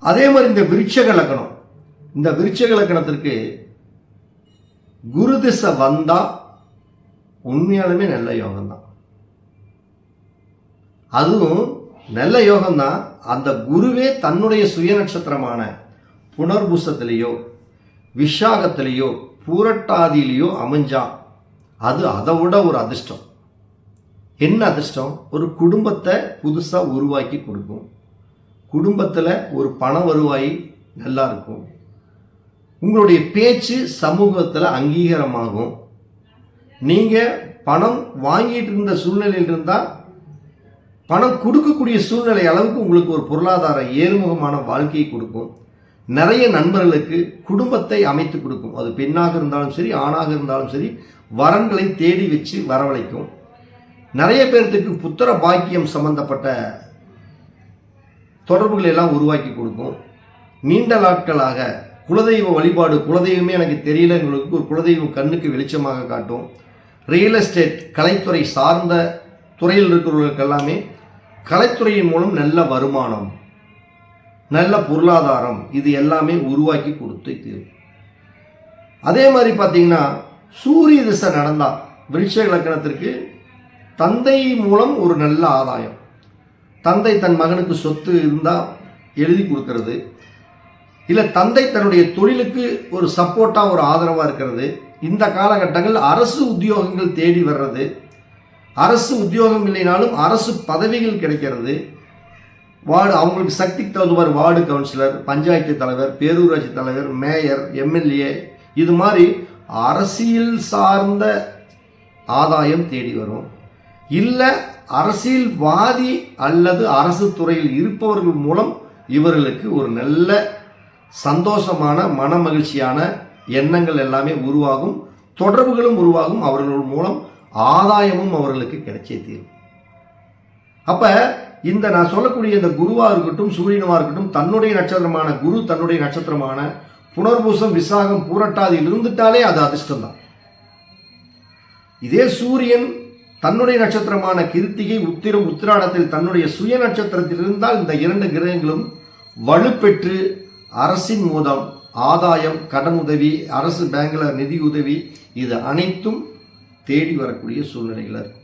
அதே மாதிரி இந்த விருட்சக லக்னம், இந்த விருட்சக லக்னத்திற்கு குரு திசை வந்தா உண்மையாலுமே நல்ல யோகம் தான். அதுவும் நல்ல யோகம் தான். அந்த குருவே தன்னுடைய சுய நட்சத்திரமான புனர்பூசத்திலேயோ விஷாகத்திலேயோ பூரட்டாதியிலேயோ அமைஞ்சா அது அதை விட ஒரு அதிர்ஷ்டம். என்ன அதிர்ஷ்டம்? ஒரு குடும்பத்தை புதுசா உருவாக்கி கொடுக்கும். குடும்பத்தில் ஒரு பண வருவாய் நல்லா இருக்கும். உங்களுடைய பேச்சு சமூகத்தில் அங்கீகாரமாகும். நீங்க பணம் வாங்கிட்டு இருந்த சூழ்நிலையில் இருந்தால் பணம் கொடுக்கக்கூடிய சூழ்நிலை அளவுக்கு உங்களுக்கு ஒரு பொருளாதார ஏறுமுகமான வாழ்க்கையை கொடுக்கும். நிறைய நண்பர்களுக்கு குடும்பத்தை அமைத்து கொடுக்கும். அது பெண்ணாக இருந்தாலும் சரி, ஆணாக இருந்தாலும் சரி, வரன்களை தேடி வச்சு வரவழைக்கும். நிறைய பேர்த்துக்கு புத்திர பாக்கியம் சம்பந்தப்பட்ட தொடர்புகளை எல்லாம் உருவாக்கி கொடுக்கும். நீண்ட நாட்களாக குலதெய்வ வழிபாடு, குலதெய்வமே எனக்கு தெரியல, உங்களுக்கு ஒரு குலதெய்வம் கண்ணுக்கு வெளிச்சமாக காட்டும். ரியல் எஸ்டேட் கலைத்துறை சார்ந்த துறையில் இருக்கிறவர்களுக்கு எல்லாமே கலைத்துறையின் மூலம் நல்ல வருமானம், நல்ல பொருளாதாரம், இது எல்லாமே உருவாக்கி கொடுத்து தீரும். அதே மாதிரி பார்த்தீங்கன்னா சூரிய திசை நடந்தா விருட்சக லக்னத்திற்கு தந்தை மூலம் ஒரு நல்ல ஆதாயம். தந்தை தன் மகனுக்கு சொத்து இருந்தால் எழுதி கொடுக்கறது, இல்லை தந்தை தன்னுடைய தொழிலுக்கு ஒரு சப்போர்ட்டாக ஒரு ஆதரவாக இருக்கிறது. இந்த காலகட்டங்கள் அரசு உத்தியோகங்கள் தேடி வர்றது, அரசு உத்தியோகம் இல்லைனாலும் அரசு பதவிகள் கிடைக்கிறது. வார்டு அவங்களுக்கு சக்திக்கு தகுந்தவாறு வார்டு கவுன்சிலர், பஞ்சாயத்து தலைவர், பேரூராட்சி தலைவர், மேயர், எம்எல்ஏ, இது மாதிரி அரசியல் சார்ந்த ஆதாயம் தேடி வரும். இல்லை அரசியல்வாதி அல்லது அரசு துறையில் இருப்பவர்கள் மூலம் இவர்களுக்கு ஒரு நல்ல சந்தோஷமான மன மகிழ்ச்சியான எண்ணங்கள் எல்லாமே உருவாகும், தொடர்புகளும் உருவாகும். அவர்கள் மூலம் ஆதாயமும் அவர்களுக்கு கிடைச்சே தீரும். அப்ப இந்த நான் சொல்லக்கூடிய இந்த குருவா இருக்கட்டும், சூரியனுவா இருக்கட்டும், தன்னுடைய நட்சத்திரமான குரு தன்னுடைய நட்சத்திரமான புனர்பூசம் விசாகம் பூரட்டாதியில் இருந்துட்டாலே அது அதிர்ஷ்டம் தான். இதே சூரியன் தன்னுடைய நட்சத்திரமான கிருத்திகை உத்திரம் உத்திராடத்தில் தன்னுடைய சுய நட்சத்திரத்தில் இருந்தால் இந்த இரண்டு கிரகங்களும் வலுப்பெற்று அரசின் மூலம் ஆதாயம், கடன் உதவி, அரசு பேங்க்ல நிதி உதவி, இது அனைத்தும் தேடி வரக்கூடிய சூழ்நிலைகள் இருக்கும்.